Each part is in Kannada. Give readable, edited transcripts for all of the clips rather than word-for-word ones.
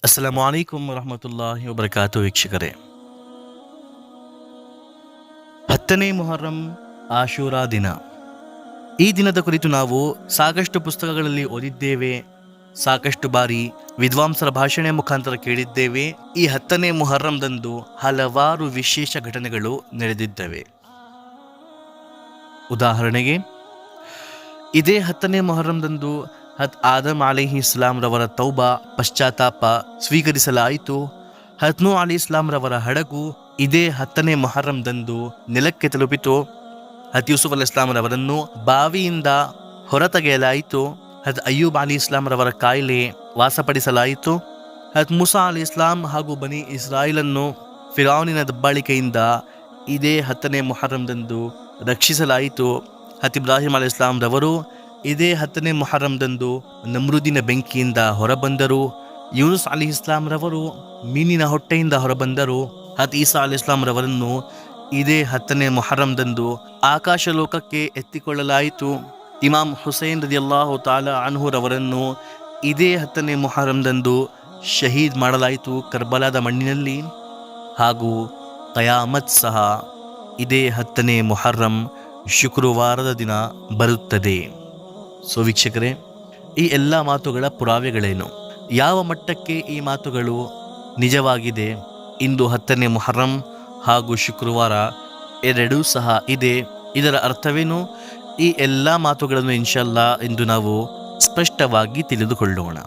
ಅಸ್ಸಲಾಮು ಅಲೈಕುಂ ವರಹಮತುಲ್ಲಾಹಿ ವಬರಕಾತು. ವೀಕ್ಷಕರೇ, 10ನೇ ಮುಹರ್ರಂ ಆಶೂರಾ ದಿನ. ಈ ದಿನದ ಕುರಿತು ನಾವು ಸಾಕಷ್ಟು ಪುಸ್ತಕಗಳಲ್ಲಿ ಓದಿದ್ದೇವೆ, ಸಾಕಷ್ಟು ಬಾರಿ ವಿದ್ವಾಂಸರ ಭಾಷಣ ಮುಖಾಂತರ ಕೇಳಿದ್ದೇವೆ. ಈ 10ನೇ ಮುಹರ್ರಂದಂದು ಹಲವಾರು ವಿಶೇಷ ಘಟನೆಗಳು ನಡೆದಿದ್ದವೆ. ಉದಾಹರಣೆಗೆ, ಇದೇ 10ನೇ ಮೊಹರ್ರಂದಂದು ಆದಮ್ ಅಲೈಹಿ ಇಸ್ಲಾಂ ರವರ ತೌಬಾ ಪಶ್ಚಾತ್ತಾಪ ಸ್ವೀಕರಿಸಲಾಯಿತು. ನೂಹ್ ಅಲಿ ಇಸ್ಲಾಂ ರವರ ಹಡಗು ಇದೇ 10ನೇ ಮೊಹರ್ರಂದಂದು ನೆಲಕ್ಕೆ ತಲುಪಿತು. ಯೂಸುಫ್ ಅಲಿ ಇಸ್ಲಾಂ ರವರನ್ನು ಬಾವಿಯಿಂದ ಹೊರತೆಗೆಯಲಾಯಿತು. ಅಯ್ಯೂಬ್ ಅಲಿ ಇಸ್ಲಾಂ ರವರ ಕಾಯಿಲೆ ವಾಸಪಡಿಸಲಾಯಿತು. ಮೂಸಾ ಅಲಿ ಇಸ್ಲಾಂ ಹಾಗೂ ಬನಿ ಇಸ್ರಾಯಿಲನ್ನು ಫಿರೌನಿನ ದಬ್ಬಾಳಿಕೆಯಿಂದ ಇದೇ 10ನೇ ಮೊಹರ್ರಂದಂದು ರಕ್ಷಿಸಲಾಯಿತು. ಇಬ್ರಾಹಿಂ ಅಲಿ ಇಸ್ಲಾಂ ರವರು ಇದೇ 10ನೇ ಮೊಹರ್ರಂದಂದು ನಮ್ರುದಿನ ಬೆಂಕಿಯಿಂದ ಹೊರಬಂದರು. ಯೂನುಸ್ ಅಲಿ ಇಸ್ಲಾಂ ರವರು ಮೀನಿನ ಹೊಟ್ಟೆಯಿಂದ ಹೊರಬಂದರು. ಈಸಾ ಅಲಿ ಇಸ್ಲಾಂ ರವರನ್ನು ಇದೇ 10ನೇ ಮೊಹರ್ರಂದಂದು ಆಕಾಶ ಲೋಕಕ್ಕೆ ಎತ್ತಿಕೊಳ್ಳಲಾಯಿತು. ಇಮಾಮ್ ಹುಸೈನ್ ರದಿಯಲ್ಲಾಹು ತಾಲಾ ಅನ್ಹು ರವರನ್ನು ಇದೇ 10ನೇ ಮೊಹರ್ರಂದಂದು ಶಹೀದ್ ಮಾಡಲಾಯಿತು ಕರ್ಬಲಾದ ಮಣ್ಣಿನಲ್ಲಿ. ಹಾಗೂ ಕಯಾಮತ್ ಸಹ ಇದೇ 10ನೇ ಮೊಹರ್ರಂ ಶುಕ್ರವಾರದ ದಿನ ಬರುತ್ತದೆ. ವೀಕ್ಷಕರೇ, ಈ ಎಲ್ಲ ಮಾತುಗಳ ಪುರಾವೆಗಳೇನು? ಯಾವ ಮಟ್ಟಕ್ಕೆ ಈ ಮಾತುಗಳು ನಿಜವಾಗಿದೆ? ಇಂದು 10ನೇ ಮೊಹರ್ರಂ ಹಾಗೂ ಶುಕ್ರವಾರ ಎರಡೂ ಸಹ ಇದೆ. ಇದರ ಅರ್ಥವೇನು? ಈ ಎಲ್ಲ ಮಾತುಗಳನ್ನು ಇನ್ಶಾಲ್ಲಾ ಇಂದು ನಾವು ಸ್ಪಷ್ಟವಾಗಿ ತಿಳಿದುಕೊಳ್ಳೋಣ.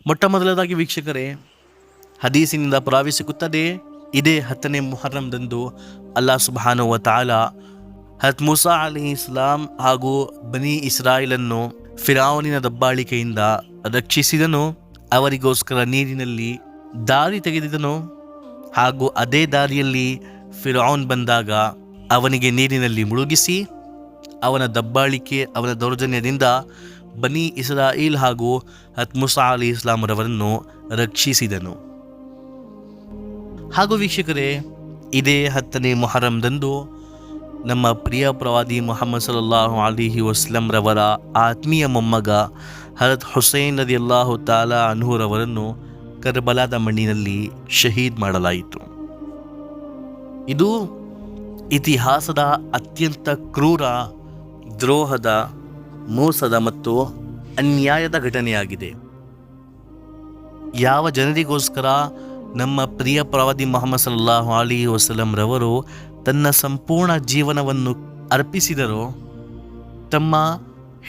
ಮೊಟ್ಟ ಮೊದಲದಾಗಿ ವೀಕ್ಷಕರೇ, ಹದೀಸಿನಿಂದ ಪುರಾವೆ ಇದೇ 10ನೇ ಮುಹರ್ರಂದಂದು ಅಲ್ಲಾಹ್ ಸುಬ್ಹಾನಹು ವ ತಆಲಾ ಮೂಸಾ ಅಲೈಹಿ ಇಸ್ಲಾಂ ಹಾಗೂ ಬನಿ ಇಸ್ರಾಯಿಲನ್ನು ಫಿರೌನಿನ ದಬ್ಬಾಳಿಕೆಯಿಂದ ರಕ್ಷಿಸಿದನು. ಅವರಿಗೋಸ್ಕರ ನೀರಿನಲ್ಲಿ ದಾರಿ ತೆಗೆದಿದನು. ಹಾಗೂ ಅದೇ ದಾರಿಯಲ್ಲಿ ಫಿರೌನ್ ಬಂದಾಗ ಅವನಿಗೆ ನೀರಿನಲ್ಲಿ ಮುಳುಗಿಸಿ ಅವನ ದಬ್ಬಾಳಿಕೆ, ಅವನ ದೌರ್ಜನ್ಯದಿಂದ ಬನಿ ಇಸ್ರಾಯಿಲ್ ಹಾಗೂ ಮೂಸಾ ಅಲಿ ಇಸ್ಲಾಂ ರವರನ್ನು ರಕ್ಷಿಸಿದನು. ಹಾಗೂ ವೀಕ್ಷಕರೇ, ಇದೇ 10ನೇ ಮೊಹರ್ರಂದಂದು ನಮ್ಮ ಪ್ರಿಯ ಪ್ರವಾದಿ ಮುಹಮ್ಮದ್ ಸಲ್ಲಲ್ಲಾಹು ಅಲೈಹಿ ವಸಲ್ಲಂ ರವರ ಆತ್ಮೀಯ ಮೊಮ್ಮಗ ಹುಸೈನ್ ರದಿಯಲ್ಲಾಹು ತಾಲಾ ಅನ್ಹು ರವರನ್ನು ಕರ್ಬಲಾದ ಮಣ್ಣಿನಲ್ಲಿ ಶಹೀದ್ ಮಾಡಲಾಯಿತು. ಇದು ಇತಿಹಾಸದ ಅತ್ಯಂತ ಕ್ರೂರ, ದ್ರೋಹದ, ಮೋಸದ ಮತ್ತು ಅನ್ಯಾಯದ ಘಟನೆಯಾಗಿದೆ. ಯಾವ ಜನರಿಗೋಸ್ಕರ ನಮ್ಮ ಪ್ರಿಯ ಪ್ರವಾದಿ ಮುಹಮ್ಮದ್ ಸಲ್ಲಲ್ಲಾಹು ಅಲೈಹಿ ವಸಲ್ಲಂ ರವರು ತನ್ನ ಸಂಪೂರ್ಣ ಜೀವನವನ್ನು ಅರ್ಪಿಸಿದರೋ, ತಮ್ಮ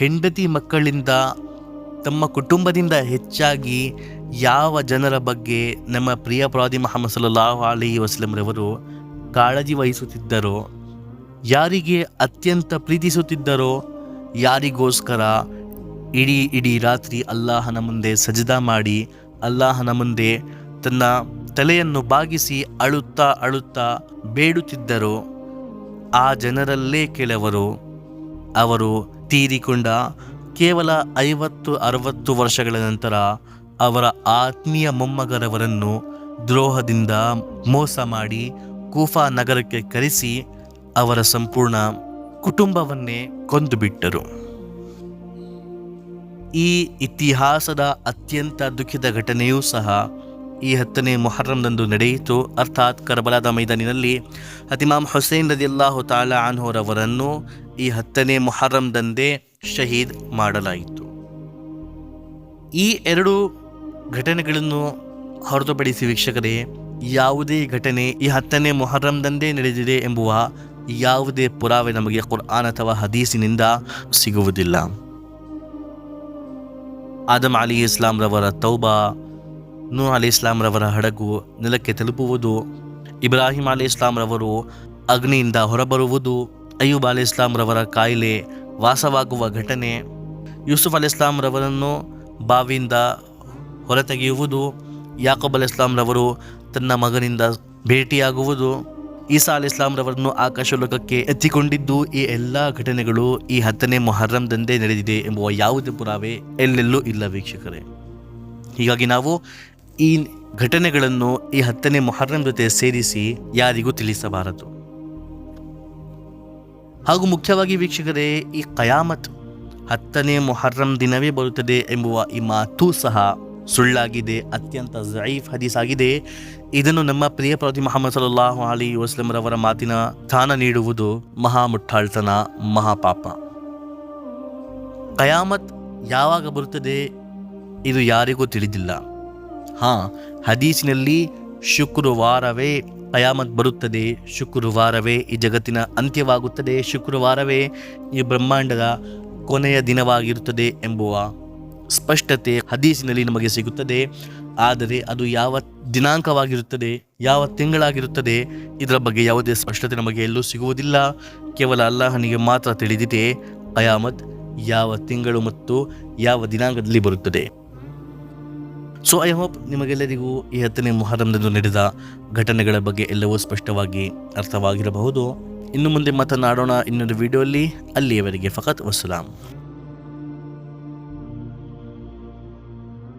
ಹೆಂಡತಿ ಮಕ್ಕಳಿಂದ, ತಮ್ಮ ಕುಟುಂಬದಿಂದ ಹೆಚ್ಚಾಗಿ ಯಾವ ಜನರ ಬಗ್ಗೆ ನಮ್ಮ ಪ್ರಿಯ ಪ್ರವಾದಿ ಮುಹಮ್ಮದ್ ಸಲ್ಲಲ್ಲಾಹು ಅಲೈಹಿ ವಸಲ್ಲಂ ರವರು ಕಾಳಜಿ ವಹಿಸುತ್ತಿದ್ದರೋ, ಯಾರಿಗೆ ಅತ್ಯಂತ ಪ್ರೀತಿಸುತ್ತಿದ್ದರೋ, ಯಾರಿಗೋಸ್ಕರ ಇಡೀ ರಾತ್ರಿ ಅಲ್ಲಾಹನ ಮುಂದೆ ಸಜದಾ ಮಾಡಿ ಅಲ್ಲಾಹನ ಮುಂದೆ ತನ್ನ ತಲೆಯನ್ನು ಬಾಗಿಸಿ ಅಳುತ್ತಾ ಬೇಡುತ್ತಿದ್ದರೋ, ಆ ಜನರಲ್ಲೇ ಕೆಲವರು ಅವರು ತೀರಿಕೊಂಡ ಕೇವಲ 50-60 ವರ್ಷಗಳ ನಂತರ ಅವರ ಆತ್ಮೀಯ ಮೊಮ್ಮಗರವರನ್ನು ದ್ರೋಹದಿಂದ ಮೋಸ ಮಾಡಿ ಕೂಫಾ ನಗರಕ್ಕೆ ಕರೆಸಿ ಅವರ ಸಂಪೂರ್ಣ ಕುಟುಂಬವನ್ನೇ ಕೊಂದುಬಿಟ್ಟರು. ಈ ಇತಿಹಾಸದ ಅತ್ಯಂತ ದುಃಖದ ಘಟನೆಯೂ ಸಹ ಈ 10ನೇ ಮೊಹರ್ರಂದಂದು ನಡೆಯಿತು. ಅರ್ಥಾತ್ ಕರ್ಬಲಾದ ಮೈದಾನಿನಲ್ಲಿ ಇಮಾಮ್ ಹುಸೈನ್ ರದಿಯಲ್ಲಾಹು ತಾಲಾ ಅನ್ಹು ರವರನ್ನು ಈ 10ನೇ ಮೊಹರ್ರಂದಂದೇ ಶಹೀದ್ ಮಾಡಲಾಯಿತು. ಈ ಎರಡು ಘಟನೆಗಳನ್ನು ಹೊರತುಪಡಿಸಿ ವೀಕ್ಷಕರೇ, ಯಾವುದೇ ಘಟನೆ ಈ 10ನೇ ಮೊಹರ್ರಂದಂದೇ ನಡೆದಿದೆ ಎಂಬುವ ಯಾವುದೇ ಪುರಾವೆ ನಮಗೆ ಕುರ್ಆನ್ ಅಥವಾ ಹದೀಸಿನಿಂದ ಸಿಗುವುದಿಲ್ಲ. ಆದಮ್ ಅಲಿ ಇಸ್ಲಾಂ ರವರ ತೌಬಾ, ನೂಹ್ ಅಲಿ ಇಸ್ಲಾಂ ರವರ ಹಡಗು ನೆಲಕ್ಕೆ ತಲುಪುವುದು, ಇಬ್ರಾಹಿಂ ಅಲಿ ಇಸ್ಲಾಂ ರವರು ಅಗ್ನಿಯಿಂದ ಹೊರಬರುವುದು, ಅಯ್ಯೂಬ್ ಅಲಿ ಇಸ್ಲಾಂ ರವರ ಕಾಯಿಲೆ ವಾಸವಾಗುವ ಘಟನೆ, ಯೂಸುಫ್ ಅಲಿ ಇಸ್ಲಾಂ ರವರನ್ನು ಬಾವಿಯಿಂದ ಹೊರತೆಗೆಯುವುದು, ಯಾಕೂಬ್ ಅಲಿ ಇಸ್ಲಾಂ ರವರು ತನ್ನ ಮಗನಿಂದ ಭೇಟಿಯಾಗುವುದು, ಈಸಾ ಅಲಿ ಇಸ್ಲಾಂ ರವರನ್ನು ಆಕಾಶಲೋಕಕ್ಕೆ ಎತ್ತಿಕೊಂಡಿದ್ದು, ಈ ಎಲ್ಲ ಘಟನೆಗಳು ಈ 10ನೇ ಮೊಹರ್ರಂದಂದೇ ನಡೆದಿದೆ ಎಂಬುವ ಯಾವುದೇ ಪುರಾವೆ ಎಲ್ಲೆಲ್ಲೂ ಇಲ್ಲ ವೀಕ್ಷಕರೇ. ಹೀಗಾಗಿ ನಾವು ಈ ಘಟನೆಗಳನ್ನು ಈ 10ನೇ ಮೊಹರ್ರಂ ಜೊತೆ ಸೇರಿಸಿ ಯಾರಿಗೂ ತಿಳಿಸಬಾರದು. ಹಾಗೂ ಮುಖ್ಯವಾಗಿ ವೀಕ್ಷಕರೇ, ಈ ಕಯಾಮತ್ 10ನೇ ಮೊಹರ್ರಂ ದಿನವೇ ಬರುತ್ತದೆ ಎಂಬುವ ಈ ಮಾತು ಸಹ ಸುಳ್ಳಾಗಿದೆ, ಅತ್ಯಂತ ಝೈಫ್ ಹದೀಸ್ ಆಗಿದೆ. ಇದನ್ನು ನಮ್ಮ ಪ್ರಿಯ ಪ್ರವಾದಿ ಮುಹಮ್ಮದ್ ಸಲ್ಲಲ್ಲಾಹು ಅಲೈಹಿ ವಸಲ್ಲಂ ರವರ ಮಾತಿನ ಸ್ಥಾನ ನೀಡುವುದು ಮಹಾ ಮುಟ್ಟಾಳ್ತನ, ಮಹಾಪಾಪ. ಕಯಾಮತ್ ಯಾವಾಗ ಬರುತ್ತದೆ ಇದು ಯಾರಿಗೂ ತಿಳಿದಿಲ್ಲ. ಹದೀಸಿನಲ್ಲಿ ಶುಕ್ರವಾರವೇ ಕಯಾಮತ್ ಬರುತ್ತದೆ, ಶುಕ್ರವಾರವೇ ಈ ಜಗತ್ತಿನ ಅಂತ್ಯವಾಗುತ್ತದೆ, ಶುಕ್ರವಾರವೇ ಈ ಬ್ರಹ್ಮಾಂಡದ ಕೊನೆಯ ದಿನವಾಗಿರುತ್ತದೆ ಎಂಬುವ ಸ್ಪಷ್ಟತೆ ಹದೀಸಿನಲ್ಲಿ ನಮಗೆ ಸಿಗುತ್ತದೆ. ಆದರೆ ಅದು ಯಾವ ದಿನಾಂಕವಾಗಿರುತ್ತದೆ, ಯಾವ ತಿಂಗಳಾಗಿರುತ್ತದೆ, ಇದರ ಬಗ್ಗೆ ಯಾವುದೇ ಸ್ಪಷ್ಟತೆ ನಮಗೆ ಎಲ್ಲೂ ಸಿಗುವುದಿಲ್ಲ. ಕೇವಲ ಅಲ್ಲಾಹನಿಗೆ ಮಾತ್ರ ತಿಳಿದಿದೆ ಕಯಾಮತ್ ಯಾವ ತಿಂಗಳು ಮತ್ತು ಯಾವ ದಿನಾಂಕದಲ್ಲಿ ಬರುತ್ತದೆ. ಸೊ ಐ ಹೋಪ್ ನಿಮಗೆಲ್ಲರಿಗೂ ಈ 10ನೇ ಮೊಹರ್ರಂದಂದು ನಡೆದ ಘಟನೆಗಳ ಬಗ್ಗೆ ಎಲ್ಲವೂ ಸ್ಪಷ್ಟವಾಗಿ ಅರ್ಥವಾಗಿರಬಹುದು. ಇನ್ನು ಮುಂದೆ ಮಾತನಾಡೋಣ ಇನ್ನೊಂದು ವಿಡಿಯೋಲ್ಲಿ. ಅಲ್ಲಿಯವರೆಗೆ ಫಕತ್ ವಸ್ಸಲಾಂ.